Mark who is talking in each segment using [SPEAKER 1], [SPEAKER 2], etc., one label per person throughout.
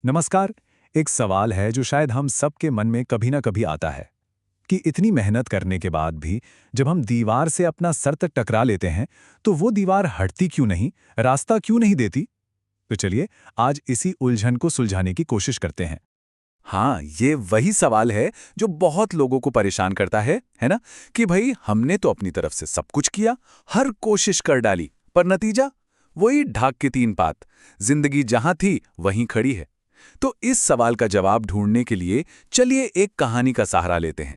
[SPEAKER 1] नमस्कार। एक सवाल है जो शायद हम सबके मन में कभी ना कभी आता है कि इतनी मेहनत करने के बाद भी जब हम दीवार से अपना सर तक टकरा लेते हैं तो वो दीवार हटती क्यों नहीं, रास्ता क्यों नहीं देती। तो चलिए आज इसी उलझन को सुलझाने की कोशिश करते हैं।
[SPEAKER 2] हाँ, ये वही सवाल है जो बहुत लोगों को परेशान करता है ना? कि भाई हमने तो अपनी तरफ से सब कुछ किया, हर कोशिश कर डाली, पर नतीजा वही ढाक के तीन पात। जिंदगी जहां थी वहीं खड़ी है। तो इस सवाल का जवाब ढूंढने के लिए चलिए एक कहानी का सहारा लेते हैं।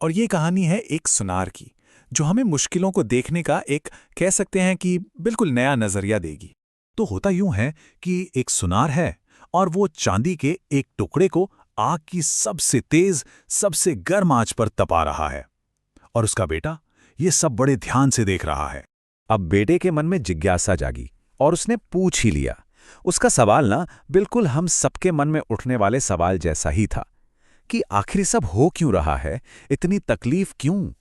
[SPEAKER 3] और ये कहानी है एक सुनार की, जो हमें मुश्किलों को देखने का एक कह सकते हैं कि बिल्कुल नया नजरिया देगी। तो होता यूं है कि एक सुनार है और वो चांदी के एक टुकड़े को आग की सबसे तेज, सबसे गर्म आंच पर तपा रहा है। और उसका बेटा ये सब बड़े ध्यान से देख रहा है।
[SPEAKER 2] अब बेटे के मन में जिज्ञासा जागी और उसने पूछ ही लिया। उसका सवाल ना बिल्कुल हम सबके मन में उठने वाले सवाल जैसा ही था कि आखिर सब हो क्यों रहा है, इतनी तकलीफ क्यों?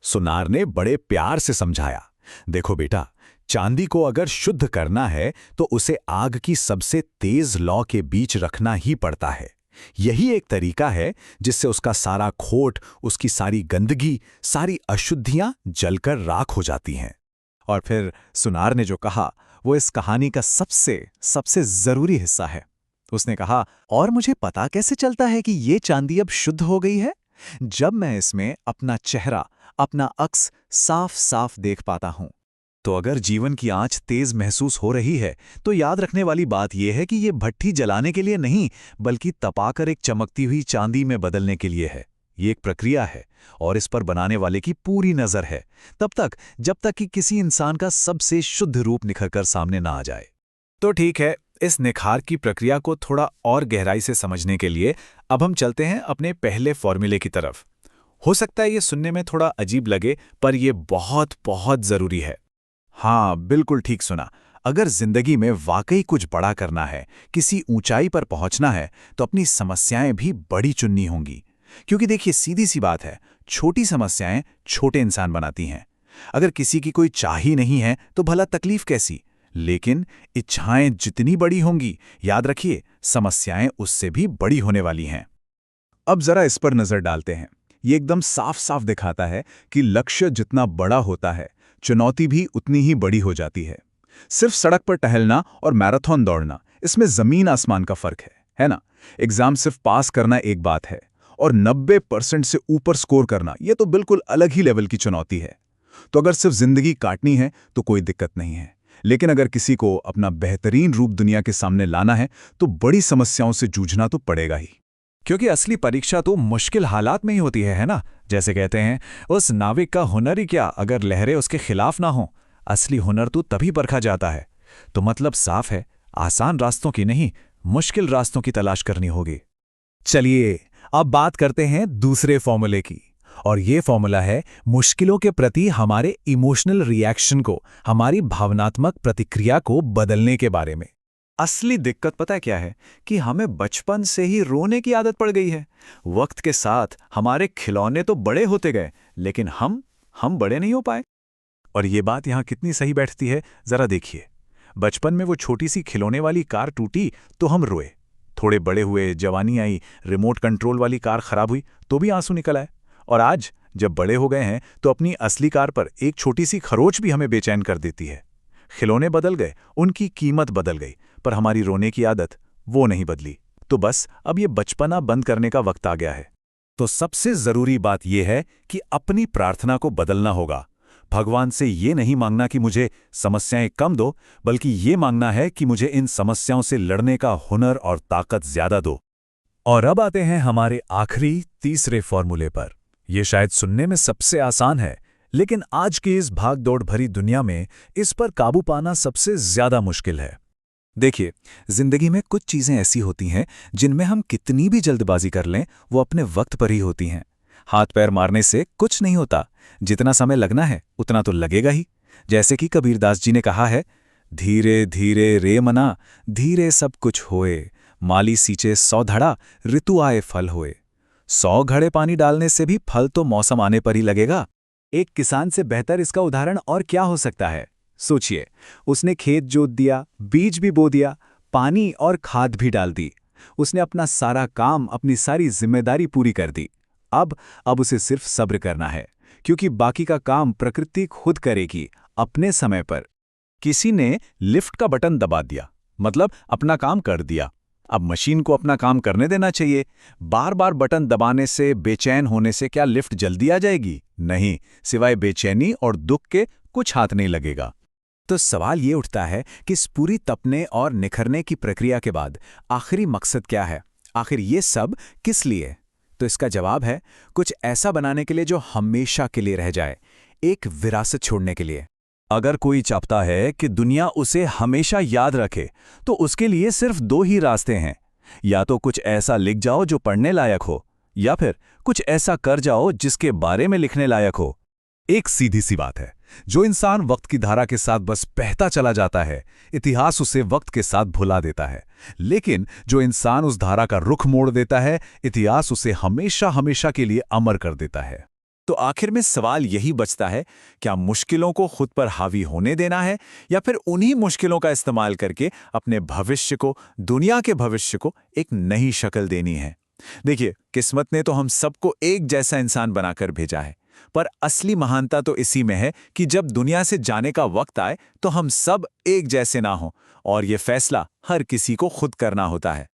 [SPEAKER 3] सुनार ने बड़े प्यार से समझाया, देखो बेटा, चांदी को अगर शुद्ध करना है तो उसे आग की सबसे तेज लौ के बीच रखना ही पड़ता है। यही एक तरीका है जिससे उसका सारा खोट, उसकी सारी गंदगी, सारी अशुद्धियां जलकर राख हो जाती हैं। और फिर सुनार ने जो कहा वो इस कहानी का सबसे सबसे जरूरी हिस्सा है। उसने कहा, और मुझे पता कैसे चलता है कि ये चांदी अब शुद्ध हो गई है? जब मैं इसमें अपना चेहरा, अपना अक्स साफ साफ देख पाता हूं। तो अगर जीवन की आंच तेज महसूस हो रही है तो याद रखने वाली बात यह है कि ये भट्ठी जलाने के लिए नहीं, बल्कि तपाकर एक चमकती हुई चांदी में बदलने के लिए है। ये एक प्रक्रिया है और इस पर बनाने वाले की पूरी नजर है, तब तक जब तक कि किसी इंसान का सबसे शुद्ध रूप निखरकर सामने ना आ जाए। तो ठीक है, इस निखार की प्रक्रिया को थोड़ा और गहराई से समझने के लिए अब हम चलते हैं अपने पहले फॉर्मूले की तरफ। हो सकता है ये सुनने में थोड़ा अजीब लगे, पर यह बहुत बहुत जरूरी है। हाँ, बिल्कुल ठीक सुना। अगर जिंदगी में वाकई कुछ बड़ा करना है, किसी ऊंचाई पर पहुंचना है, तो अपनी समस्याएं भी बड़ी चुननी होंगी। क्योंकि देखिए, सीधी सी बात है, छोटी समस्याएं छोटे इंसान बनाती हैं। अगर किसी की कोई चाह ही नहीं है तो भला तकलीफ कैसी? लेकिन इच्छाएं जितनी बड़ी होंगी, याद रखिए, समस्याएं उससे भी बड़ी होने वाली हैं। अब जरा इस पर नजर डालते हैं। ये एकदम साफ साफ दिखाता है कि लक्ष्य जितना बड़ा होता है, चुनौती भी उतनी ही बड़ी हो जाती है। सिर्फ सड़क पर टहलना और मैराथन दौड़ना, इसमें जमीन आसमान का फर्क है ना? एग्जाम सिर्फ पास करना एक बात है, और 90% से ऊपर स्कोर करना, यह तो बिल्कुल अलग ही लेवल की चुनौती है। तो अगर सिर्फ जिंदगी काटनी है तो कोई दिक्कत नहीं है, लेकिन अगर किसी को अपना बेहतरीन रूप दुनिया के सामने लाना है तो बड़ी समस्याओं से जूझना तो पड़ेगा ही। क्योंकि असली परीक्षा तो मुश्किल हालात में ही होती है ना? जैसे कहते हैं, उस नाविक का हुनर ही क्या अगर लहरें उसके खिलाफ ना हो। असली हुनर तो तभी परखा जाता है। तो मतलब साफ है, आसान रास्तों की नहीं, मुश्किल रास्तों की तलाश करनी होगी। चलिए अब बात करते हैं दूसरे फॉर्मूले की, और ये फॉर्मूला है मुश्किलों के प्रति हमारे इमोशनल रिएक्शन को, हमारी भावनात्मक प्रतिक्रिया को बदलने के बारे में। असली दिक्कत पता है क्या है? कि हमें बचपन से ही रोने की आदत पड़ गई है। वक्त के साथ हमारे खिलौने तो बड़े होते गए, लेकिन हम बड़े नहीं हो पाए। और ये बात यहां कितनी सही बैठती है, जरा देखिए। बचपन में वो छोटी सी खिलौने वाली कार टूटी तो हम रोए। थोड़े बड़े हुए, जवानी आई, रिमोट कंट्रोल वाली कार खराब हुई तो भी आंसू निकल आए। और आज जब बड़े हो गए हैं तो अपनी असली कार पर एक छोटी सी खरोच भी हमें बेचैन कर देती है। खिलौने बदल गए, उनकी कीमत बदल गई, पर हमारी रोने की आदत वो नहीं बदली। तो बस अब ये बचपना बंद करने का वक्त आ गया है। तो सबसे जरूरी बात यह है कि अपनी प्रार्थना को बदलना होगा। भगवान से ये नहीं मांगना कि मुझे समस्याएं कम दो, बल्कि ये मांगना है कि मुझे इन समस्याओं से लड़ने का हुनर और ताकत ज्यादा दो। और अब आते हैं हमारे आखिरी तीसरे फॉर्मूले पर। यह शायद सुनने में सबसे आसान है, लेकिन आज की इस भागदौड़ भरी दुनिया में इस पर काबू पाना सबसे ज्यादा मुश्किल है। देखिए, जिंदगी में कुछ चीजें ऐसी होती हैं जिनमें हम कितनी भी जल्दबाजी कर लें, वो अपने वक्त पर ही होती हैं। हाथ पैर मारने से कुछ नहीं होता, जितना समय लगना है उतना तो लगेगा ही। जैसे कि कबीरदास जी ने कहा है, धीरे धीरे रे मना, धीरे सब कुछ होए, माली सींचे 100 धड़ा, ऋतु आए फल होए। 100 घड़े पानी डालने से भी फल तो मौसम आने पर ही लगेगा। एक किसान से बेहतर इसका उदाहरण और क्या हो सकता है? सोचिए, उसने खेत जोत दिया, बीज भी बो दिया, पानी और खाद भी डाल दी,
[SPEAKER 1] उसने अपना सारा काम, अपनी सारी जिम्मेदारी पूरी कर दी। अब उसे सिर्फ सब्र करना है, क्योंकि बाकी का काम प्रकृति खुद करेगी, अपने समय पर।
[SPEAKER 3] किसी ने लिफ्ट का बटन दबा दिया, मतलब अपना काम कर दिया। अब मशीन को अपना काम करने देना चाहिए। बार बार बटन दबाने से, बेचैन होने से क्या लिफ्ट जल्दी आ जाएगी? नहीं, सिवाय बेचैनी और दुख के कुछ हाथ नहीं लगेगा।
[SPEAKER 1] तो सवाल ये उठता है कि इस पूरी तपने और निखरने की प्रक्रिया के बाद आखिरी मकसद क्या है? आखिर ये सब किस लिए? तो इसका जवाब है, कुछ ऐसा बनाने के लिए जो हमेशा के लिए रह जाए, एक विरासत छोड़ने के लिए।
[SPEAKER 3] अगर कोई चाहता है कि दुनिया उसे हमेशा याद रखे, तो उसके लिए सिर्फ दो ही रास्ते हैं। या तो कुछ ऐसा लिख जाओ जो पढ़ने लायक हो, या फिर कुछ ऐसा कर जाओ जिसके बारे में लिखने लायक हो।
[SPEAKER 2] एक सीधी सी बात है, जो इंसान वक्त की धारा के साथ बस बहता चला जाता है, इतिहास उसे वक्त के साथ भुला देता है। लेकिन जो इंसान उस धारा का रुख मोड़ देता है, इतिहास उसे हमेशा हमेशा के लिए अमर कर देता है।
[SPEAKER 3] तो आखिर में सवाल यही बचता है, क्या मुश्किलों को खुद पर हावी होने देना है, या फिर उन्हीं मुश्किलों का इस्तेमाल करके अपने भविष्य को, दुनिया के भविष्य को एक नई शक्ल देनी है? देखिए, किस्मत ने तो हम सबको एक जैसा इंसान बनाकर भेजा है, पर असली महानता तो इसी में है कि जब दुनिया से जाने का वक्त आए तो हम सब एक जैसे ना हों, और ये फैसला हर किसी को खुद करना होता है।